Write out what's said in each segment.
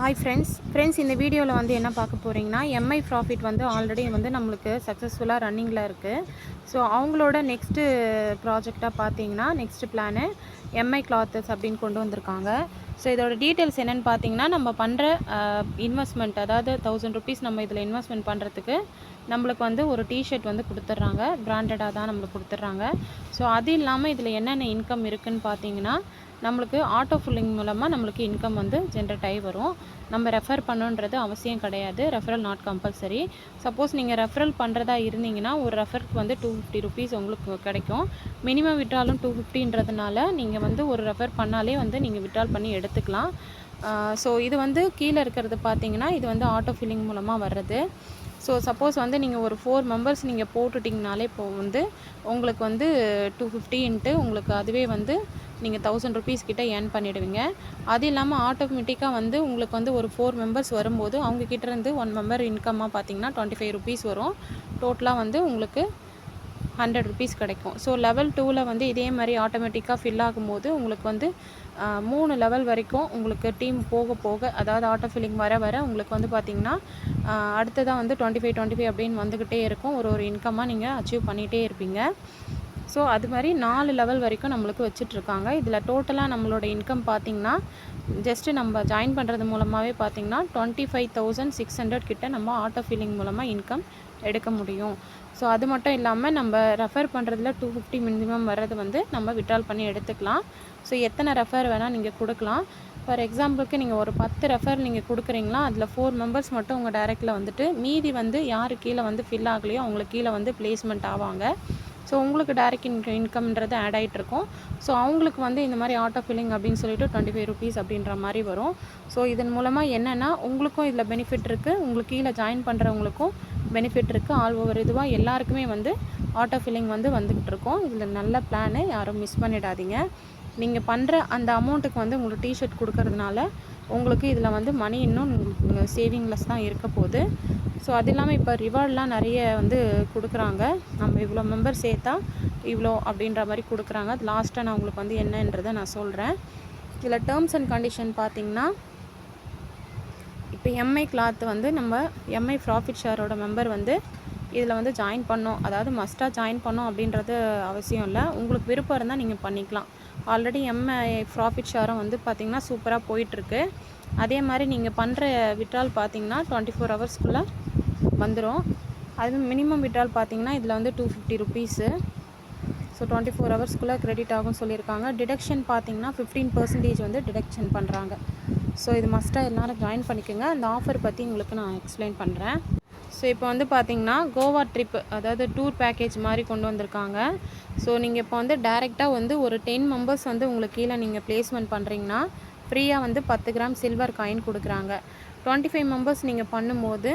Hi friends இந்த வீடியோவில் வந்து என்ன பார்க்க போகிறீங்கன்னா எம்ஐ ப்ராஃபிட் வந்து ஆல்ரெடி வந்து நம்மளுக்கு சக்ஸஸ்ஃபுல்லாக ரன்னிங்கில் இருக்குது. ஸோ அவங்களோட நெக்ஸ்ட்டு ப்ராஜெக்டாக பார்த்தீங்கன்னா நெக்ஸ்ட்டு பிளானு எம்ஐ கிளாத்தஸ் அப்படின்னு கொண்டு வந்திருக்காங்க. ஸோ இதோட டீட்டெயில்ஸ் என்னென்னு பார்த்தீங்கன்னா நம்ம பண்ணுற இன்வெஸ்ட்மெண்ட், அதாவது ₹1000 நம்ம இதில் இன்வெஸ்ட்மெண்ட் பண்ணுறதுக்கு நம்மளுக்கு வந்து ஒரு டிஷர்ட் வந்து கொடுத்துட்றாங்க. பிராண்டடாக தான் நம்மளுக்கு கொடுத்துட்றாங்க. ஸோ அது இல்லாமல் இதில் என்னென்ன இன்கம் இருக்குதுன்னு பார்த்தீங்கன்னா நம்மளுக்கு ஆட்டோ ஃபில்லிங் மூலமாக நம்மளுக்கு இன்கம் வந்து ஜென்ரேட் ஆகி வரும். நம்ம ரெஃபர் பண்ணுன்றது அவசியம் கிடையாது. Referral not compulsory. சப்போஸ் நீங்கள் ரெஃபரல் பண்ணுறதா இருந்தீங்கன்னா ஒரு ரெஃபருக்கு வந்து ₹250 உங்களுக்கு கிடைக்கும். மினிமம் விட்ராலும் 250ன்றதுனால நீங்கள் வந்து ஒரு ரெஃபர் பண்ணாலே வந்து நீங்கள் விட்ரால் பண்ணி எடுத்துக்கலாம். ஸோ இது வந்து கீழே இருக்கிறது பார்த்தீங்கன்னா இது வந்து ஆட்டோ ஃபில்லிங் மூலமாக வர்றது. ஸோ சப்போஸ் வந்து நீங்கள் ஒரு 4 மெம்பர்ஸ் நீங்கள் போட்டுட்டிங்கனாலே இப்போ வந்து உங்களுக்கு வந்து 250 உங்களுக்கு அதுவே வந்து நீங்கள் ₹1000 கிட்ட ஏர்ன் பண்ணிவிடுவீங்க. அது இல்லாமல் ஆட்டோமேட்டிக்காக வந்து உங்களுக்கு வந்து ஒரு 4 மெம்பர்ஸ் வரும்போது அவங்கக்கிட்டேருந்து 1 மெம்பர் இன்கம்மாக பார்த்தீங்கன்னா ₹25 வரும். டோட்டலாக வந்து உங்களுக்கு ₹100 கிடைக்கும். ஸோ லெவல் 2ல் வந்து இதே மாதிரி ஆட்டோமேட்டிக்காக ஃபில் ஆகும்போது உங்களுக்கு வந்து 3 லெவல் வரைக்கும் உங்களுக்கு டீம் போக போக, அதாவது ஆட்டோ ஃபில்லிங் வர வர உங்களுக்கு வந்து பார்த்திங்கன்னா அடுத்ததாக வந்து 25 அப்படின்னு வந்துக்கிட்டே இருக்கும். ஒரு இன்கம்மாக நீங்கள் அச்சீவ் பண்ணிகிட்டே இருப்பீங்க. ஸோ அது மாதிரி 4 லெவல் வரைக்கும் நம்மளுக்கு வச்சிட்ருக்காங்க. இதில் டோட்டலாக நம்மளோட இன்கம் பார்த்திங்கன்னா ஜஸ்ட்டு நம்ம ஜாயின் பண்ணுறது மூலமாகவே பார்த்திங்கன்னா 25,600 கிட்ட நம்ம ஆட்டோ ஃபில்லிங் மூலமாக இன்கம் எடுக்க முடியும். ஸோ அது மட்டும் இல்லாமல் நம்ம ரெஃபர் பண்ணுறதுல 250 மினிமம் வர்றது வந்து நம்ம விட்ரால் பண்ணி எடுத்துக்கலாம். ஸோ எத்தனை ரெஃபர் வேணால் நீங்கள் கொடுக்கலாம். ஃபார் எக்ஸாம்பிளுக்கு நீங்கள் ஒரு 10 ரெஃபர் நீங்கள் கொடுக்குறீங்களா, அதில் 4 மெம்பர்ஸ் மட்டும் உங்கள் டைரெக்டில் வந்துட்டு மீதி வந்து யார் கீழே வந்து ஃபில் ஆகலையோ அவங்களுக்கு கீழே வந்து பிளேஸ்மெண்ட் ஆவாங்க. ஸோ உங்களுக்கு டைரக்ட் இன்கம்ன்றது ஆட் ஆகிட்ருக்கும். ஸோ அவங்களுக்கு வந்து இந்த மாதிரி ஆட்டோ ஃபில்லிங் அப்படின்னு சொல்லிட்டு ₹25 அப்படின்ற மாதிரி வரும். ஸோ இதன் மூலமாக என்னென்னா உங்களுக்கும் இதில் பெனிஃபிட் இருக்குது, உங்களுக்கு கீழே ஜாயின் பண்ணுறவங்களுக்கும் பெனிஃபிட் இருக்குது. ஆல் ஓவர் இதுவாக எல்லாருக்குமே வந்து ஆட்டோ ஃபில்லிங் வந்து வந்துக்கிட்டு இருக்கோம். இதில் நல்ல பிளானு, யாரும் மிஸ் பண்ணிடாதீங்க. நீங்கள் பண்ணுற அந்த அமௌண்ட்டுக்கு வந்து உங்களுக்கு டிஷர்ட் கொடுக்கறதுனால உங்களுக்கு இதில் வந்து மணி இன்னும் சேவிங்லெஸ் தான் இருக்க போகுது. ஸோ அது இல்லாமல் இப்போ ரிவார்ட்லாம் நிறைய வந்து கொடுக்குறாங்க. நம்ம இவ்வளோ மெம்பர் சேர்த்தா இவ்வளோ அப்படின்ற மாதிரி கொடுக்குறாங்க. அது லாஸ்ட்டாக நான் உங்களுக்கு வந்து என்னன்றதை நான் சொல்கிறேன். இதில் டேர்ம்ஸ் அண்ட் கண்டிஷன் பார்த்திங்கன்னா இப்போ எம்ஐ கிளாத் வந்து நம்ம எம்ஐ ப்ராஃபிட் ஷேரோட மெம்பர் வந்து இதில் வந்து ஜாயின் பண்ணோம், அதாவது மஸ்ட்டாக ஜாயின் பண்ணோம் அப்படின்றது அவசியம் இல்லை. உங்களுக்கு விருப்பம் இருந்தால் நீங்கள் பண்ணிக்கலாம். ஆல்ரெடி எம்ஐ ப்ராஃபிட் ஷேரும் வந்து பார்த்திங்கன்னா சூப்பராக போயிட்டுருக்கு. அதே மாதிரி நீங்கள் பண்ணுற விட்ரால் பார்த்திங்கன்னா 24 ஹவர்ஸ்க்குள்ளே வந்துடும். அது மினிமம் விட்ரால் பார்த்திங்கன்னா இதில் வந்து ₹250. ஸோ 24 ஹவர்ஸ்க்குள்ளே க்ரெடிட் ஆகும்னு சொல்லியிருக்காங்க. டிடக்ஷன் பார்த்திங்கன்னா 15% வந்து டிடக்ஷன் பண்ணுறாங்க. ஸோ இது மஸ்ட்டாக எல்லோரும் ஜாயின் பண்ணிக்கோங்க. அந்த ஆஃபர் பற்றி உங்களுக்கு நான் எக்ஸ்பிளைன் பண்ணுறேன். ஸோ இப்போ வந்து பார்த்திங்கன்னா கோவா ட்ரிப்பு, அதாவது டூர் பேக்கேஜ் மாதிரி கொண்டு வந்திருக்காங்க. ஸோ நீங்கள் இப்போ வந்து டைரெக்டாக வந்து ஒரு 10 மெம்பர்ஸ் வந்து உங்களுக்கு கீழே நீங்கள் பிளேஸ்மெண்ட் பண்ணுறீங்கன்னா ஃப்ரீயாக வந்து 10 கிராம் சில்வர் காயின் கொடுக்குறாங்க. 25 மெம்பர்ஸ் நீங்கள் பண்ணும்போது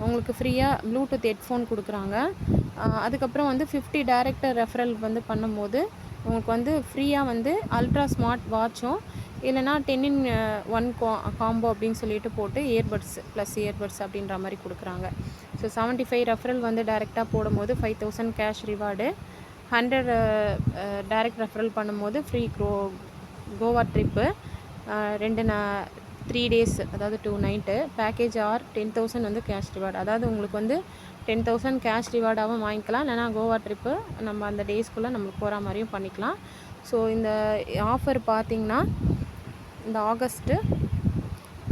உங்களுக்கு ஃப்ரீயாக ப்ளூடூத் ஹெட்ஃபோன் கொடுக்குறாங்க. அதுக்கப்புறம் வந்து 50 டைரக்டர் ரெஃபரல் வந்து பண்ணும்போது உங்களுக்கு வந்து ஃப்ரீயாக வந்து அல்ட்ரா ஸ்மார்ட் வாட்சும் இல்லைனா 10-in-1 காம்போ அப்படின்னு சொல்லிட்டு போட்டு இயர்பட்ஸ் ப்ளஸ் இயர்பட்ஸ் அப்படின்ற மாதிரி கொடுக்குறாங்க. ஸோ 75 ரெஃபரல் வந்து டைரெக்டாக போடும்போது 5000 கேஷ் ரிவார்டு, 100 டைரக்ட் ரெஃபரல் பண்ணும்போது ஃப்ரீ கோவா ட்ரிப்பு 3 டேஸ், அதாவது 2 நைட்டு பேக்கேஜ் ஆர் 10,000 வந்து கேஷ் ரிவார்டு. அதாவது உங்களுக்கு வந்து 10,000 கேஷ் ரிவார்டாகவும் வாங்கிக்கலாம், இல்லைனா கோவா ட்ரிப்பு நம்ம அந்த டேஸ்க்குள்ளே நம்மளுக்கு போகிற மாதிரியும் பண்ணிக்கலாம். ஸோ இந்த ஆஃபர் பார்த்திங்கன்னா இந்த ஆகஸ்ட்டு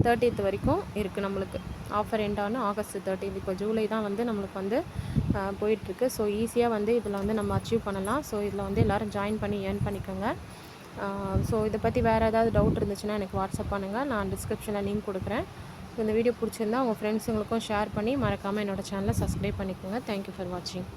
30th வரைக்கும் இருக்குது. நம்மளுக்கு ஆஃபர் எண்ட் ஆகணும் ஆகஸ்ட் 30. இப்போ ஜூலை தான் வந்து நம்மளுக்கு வந்து போயிட்டுருக்கு. ஸோ ஈஸியாக வந்து இதில் வந்து நம்ம அச்சீவ் பண்ணலாம். ஸோ இதில் வந்து எல்லோரும் ஜாயின் பண்ணி ஏர்ன் பண்ணிக்கோங்க. ஸோ இதை பற்றி வேறு ஏதாவது டவுட் இருந்துச்சுன்னா எனக்கு வாட்ஸ்அப் பண்ணுங்கள். நான் டிஸ்கிரிப்ஷனில் லிங்க் கொடுக்குறேன். இந்த வீடியோ பிடிச்சிருந்தா உங்கள் ஃப்ரெண்ட்ஸுங்களுக்கும் ஷேர் பண்ணி மறக்காமல் என்னோடய சேனலை சப்ஸ்கிரைப் பண்ணிக்கோங்க. தேங்க்யூ ஃபார் வாட்சிங்.